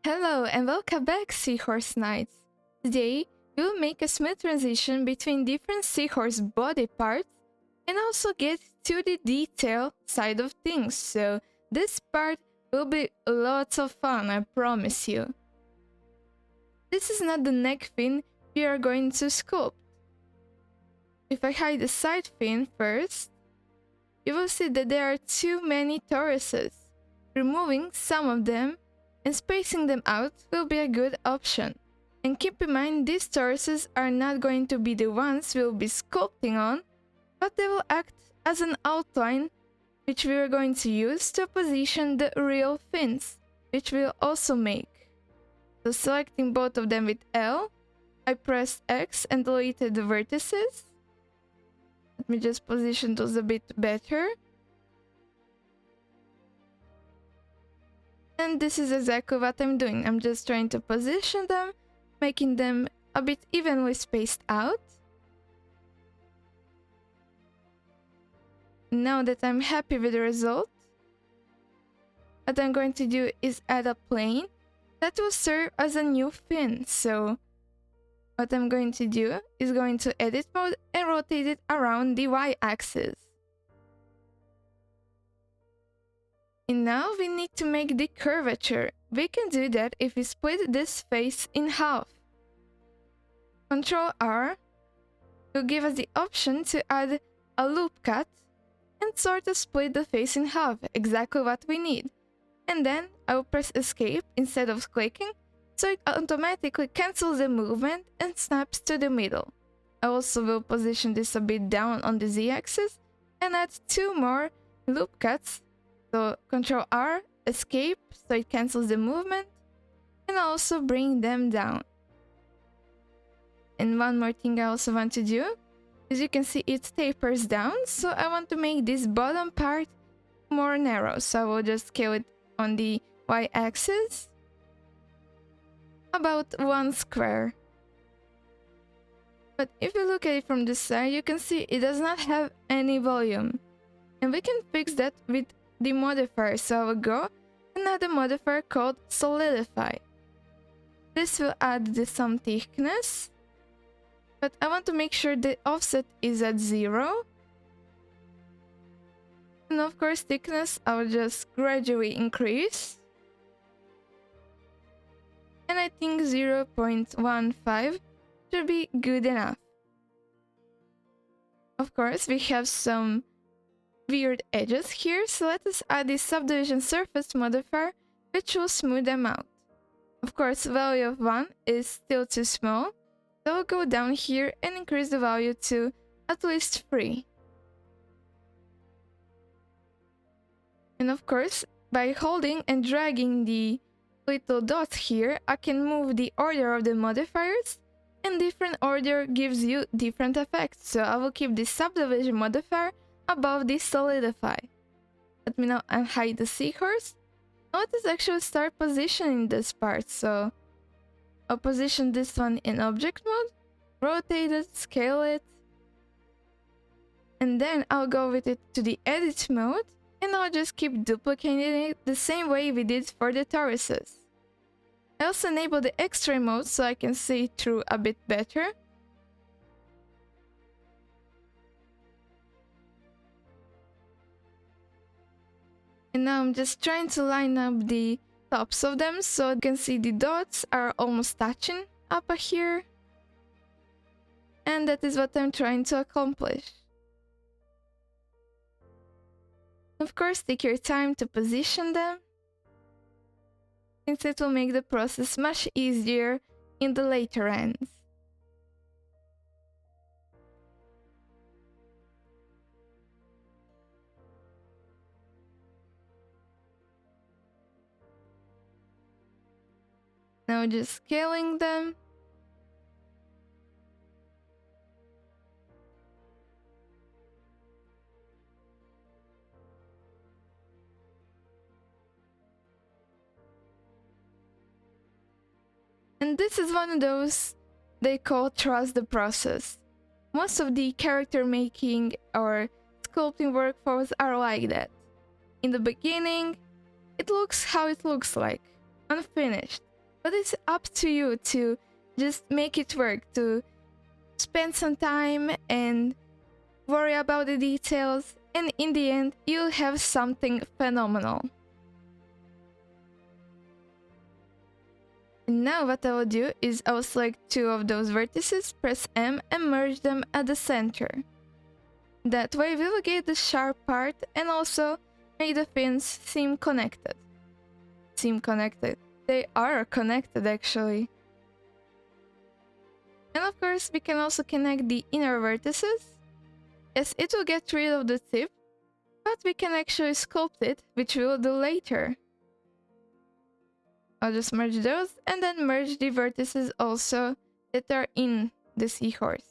Hello and welcome back, Seahorse Knights. Today, we will make a smooth transition between different seahorse body parts and also get to the detail side of things, so this part will be lots of fun, I promise you. This is not the neck fin we are going to sculpt. If I hide the side fin first, you will see that there are too many toruses. Removing some of them and spacing them out will be a good option. And keep in mind, these toruses are not going to be the ones we'll be sculpting on, but they will act as an outline which we are going to use to position the real fins, which we'll also make. So selecting both of them with L, I pressed X and deleted the vertices. Let me just position those a bit better. And this is exactly what I'm doing. I'm just trying to position them, making them a bit evenly spaced out. Now that I'm happy with the result, what I'm going to do is add a plane that will serve as a new fin. So what I'm going to do is go into edit mode and rotate it around the y-axis. And now we need to make the curvature. We can do that if we split this face in half. Ctrl R will give us the option to add a loop cut and sort of split the face in half, exactly what we need. And then I will press escape instead of clicking, so it automatically cancels the movement and snaps to the middle. I also will position this a bit down on the z-axis and add 2 more loop cuts. So Ctrl R, escape, so it cancels the movement, and also bring them down. And one more thing I also want to do, as you can see, it tapers down, so I want to make this bottom part more narrow. So I will just scale it on the y-axis, about 1 square. But if you look at it from this side, you can see it does not have any volume. And we can fix that with the modifier, so I will go and add a modifier called solidify. This will add some thickness, but I want to make sure the offset is at 0. And of course, thickness I will just gradually increase. And I think 0.15 should be good enough. Of course, we have some weird edges here, so let us add the subdivision surface modifier, which will smooth them out. Of course, value of 1 is still too small, so I'll go down here and increase the value to at least 3. And of course, by holding and dragging the little dots here, I can move the order of the modifiers, and different order gives you different effects, so I will keep the subdivision modifier above the solidify. Let me now unhide the seahorse. Now let us actually start positioning this part. So I'll position this one in object mode, rotate it, scale it, and then I'll go with it to the edit mode, and I'll just keep duplicating it the same way we did for the toruses. I also enable the X-ray mode so I can see it through a bit better. And now I'm just trying to line up the tops of them so you can see the dots are almost touching up here. And that is what I'm trying to accomplish. Of course, take your time to position them, since it will make the process much easier in the later ends. Now just scaling them. And this is one of those they call trust the process. Most of the character making or sculpting workflows are like that. In the beginning, it looks how it looks like, unfinished. But it's up to you to just make it work, to spend some time and worry about the details, and in the end, you'll have something phenomenal. And now what I will do is I will select two of those vertices, press M and merge them at the center. That way we will get the sharp part and also make the fins seem connected. They are connected actually. And of course we can also connect the inner vertices, as it will get rid of the tip, but we can actually sculpt it, which we will do later. I'll just merge those and then merge the vertices also that are in the seahorse.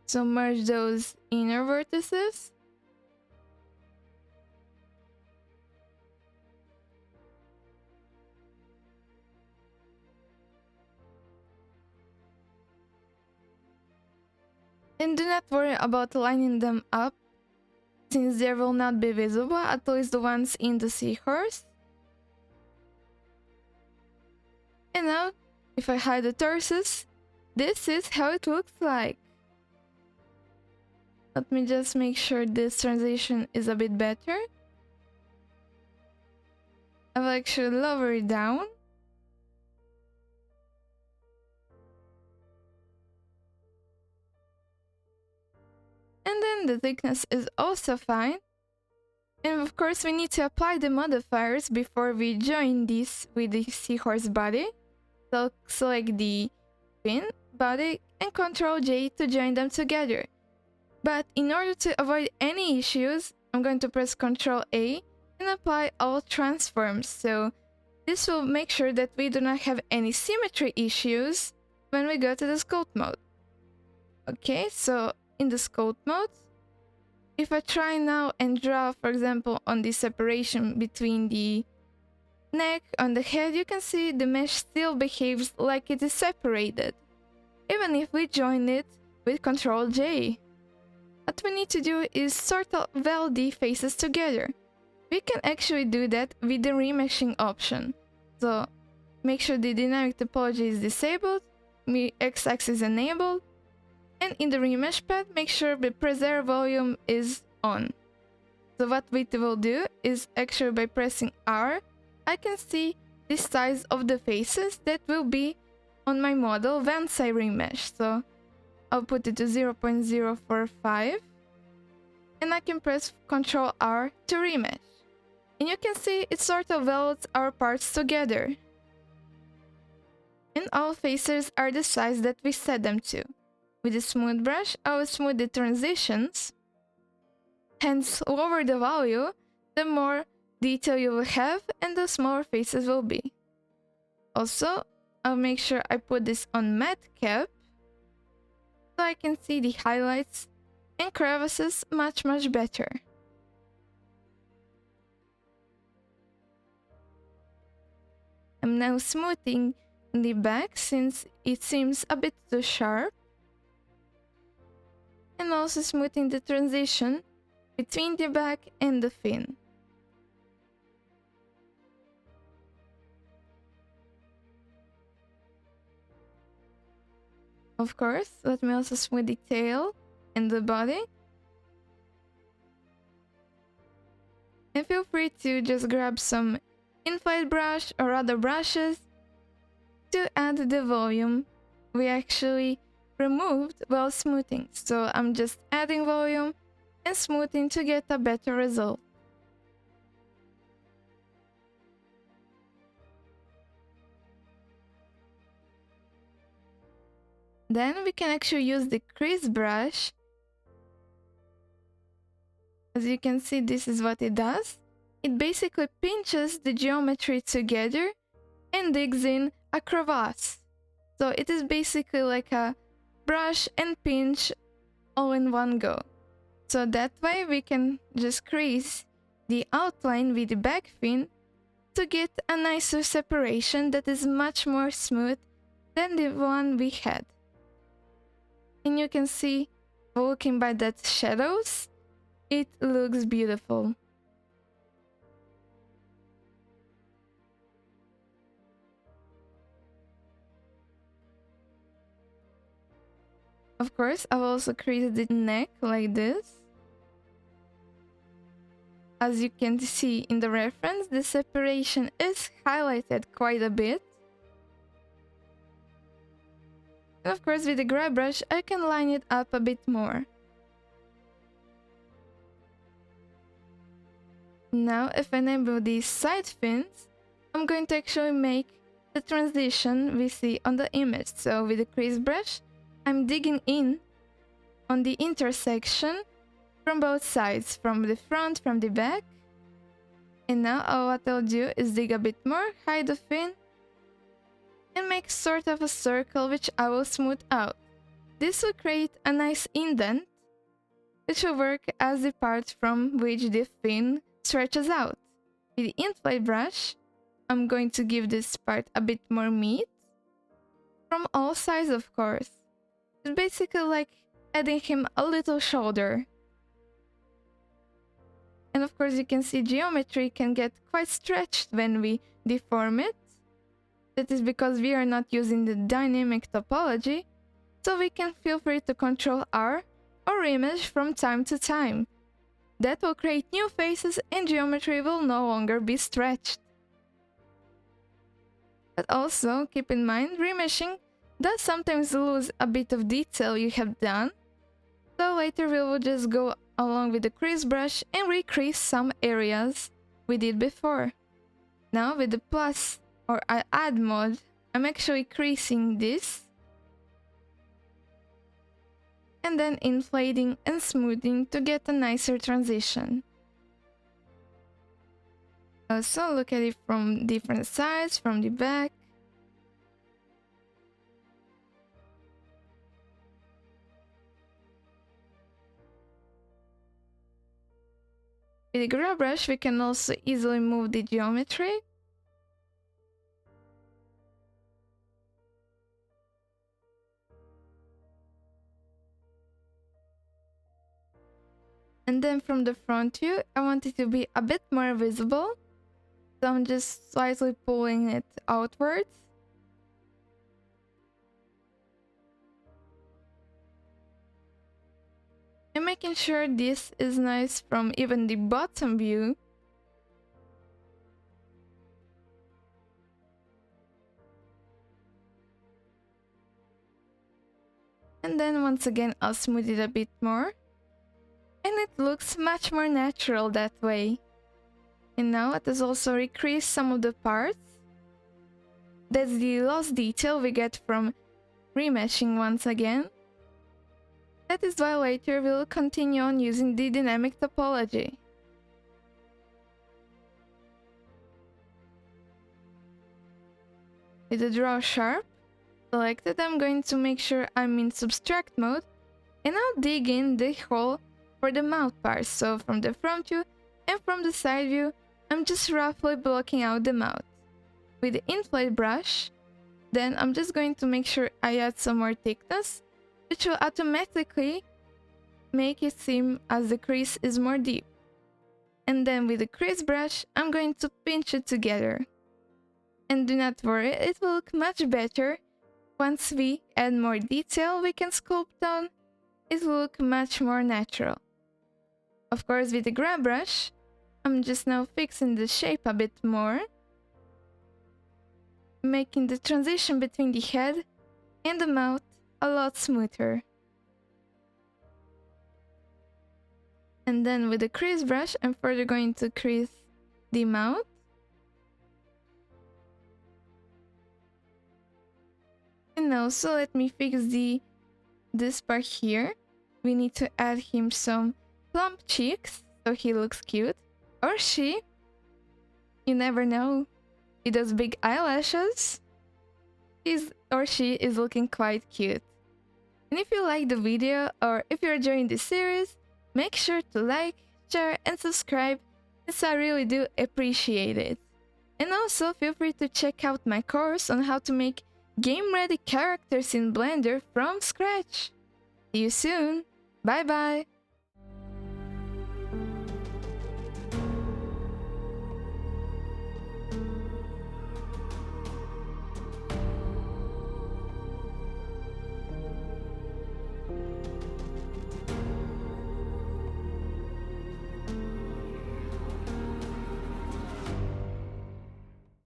So merge those inner vertices. And do not worry about lining them up, since they will not be visible, at least the ones in the seahorse. And now, if I hide the torsos, this is how it looks like. Let me just make sure this transition is a bit better. I will actually lower it down. And then the thickness is also fine. And of course we need to apply the modifiers before we join this with the seahorse body. So select the fin, body, and Ctrl J to join them together. But in order to avoid any issues, I'm going to press Ctrl A and apply all transforms. So this will make sure that we do not have any symmetry issues when we go to the sculpt mode. Okay, so in the sculpt mode, if I try now and draw, for example, on the separation between the neck on the head, you can see the mesh still behaves like it is separated, even if we join it with Ctrl J. What we need to do is sort of weld the faces together. We can actually do that with the remeshing option. So make sure the dynamic topology is disabled, x-axis enabled, and in the remesh pad, make sure the preserve volume is on. So what we will do is actually by pressing R, I can see the size of the faces that will be on my model once I remesh. So I'll put it to 0.045 and I can press Ctrl R to remesh. And you can see it sort of welds our parts together. And all faces are the size that we set them to. With the smooth brush, I will smooth the transitions, hence lower the value, the more detail you will have and the smaller faces will be. Also, I'll make sure I put this on matte cap, so I can see the highlights and crevices much better. I'm now smoothing the back since it seems a bit too sharp, and also smoothing the transition between the back and the fin. Of course, let me also smooth the tail and the body. And feel free to just grab some inflate brush or other brushes to add the volume we actually removed while smoothing. So I'm just adding volume and smoothing to get a better result. Then we can actually use the crease brush. As you can see, this is what it does. It basically pinches the geometry together and digs in a crevasse. So it is basically like a brush and pinch all in one go. So that way we can just crease the outline with the back fin to get a nicer separation that is much more smooth than the one we had. And you can see, looking by that shadows, it looks beautiful. Of course, I've also creased the neck like this. As you can see in the reference, the separation is highlighted quite a bit. And of course, with the grab brush, I can line it up a bit more. Now, if I enable these side fins, I'm going to actually make the transition we see on the image. So with the crease brush, I'm digging in on the intersection from both sides, from the front, from the back. And now what I'll do is dig a bit more, hide the fin, and make sort of a circle which I will smooth out. This will create a nice indent, which will work as the part from which the fin stretches out. With the inflate brush, I'm going to give this part a bit more meat, from all sides of course. It's basically like adding him a little shoulder. And of course you can see geometry can get quite stretched when we deform it. That is because we are not using the dynamic topology, so we can feel free to control R or remesh from time to time. That will create new faces and geometry will no longer be stretched. But also keep in mind, remeshing does sometimes lose a bit of detail you have done, so later we will just go along with the crease brush and recrease some areas we did before. Now with the plus or add mode, I'm actually creasing this and then inflating and smoothing to get a nicer transition. Also look at it from different sides, from the back. With the grab brush, we can also easily move the geometry. And then from the front view, I want it to be a bit more visible. So I'm just slightly pulling it outwards. And making sure this is nice from even the bottom view. And then once again, I'll smooth it a bit more. And it looks much more natural that way. And now let us also recrease some of the parts. That's the lost detail we get from remeshing once again. That is why later we'll continue on using the dynamic topology. With the draw sharp selected, I'm going to make sure I'm in subtract mode, and I'll dig in the hole for the mouth part. So from the front view and from the side view, I'm just roughly blocking out the mouth. With the inflate brush, then I'm just going to make sure I add some more thickness, which will automatically make it seem as the crease is more deep. And then with the crease brush, I'm going to pinch it together. And do not worry, it will look much better. Once we add more detail we can sculpt on, it will look much more natural. Of course, with the grab brush, I'm just now fixing the shape a bit more, making the transition between the head and the mouth a lot smoother. And then with the crease brush, I'm further going to crease the mouth. And also let me fix this part here. We need to add him some plump cheeks so he looks cute. Or she. You never know. With those big eyelashes, he or she is looking quite cute. And if you like the video or if you're enjoying this series, make sure to like, share, and subscribe, since I really do appreciate it. And also feel free to check out my course on how to make game-ready characters in Blender from scratch. See you soon! Bye bye!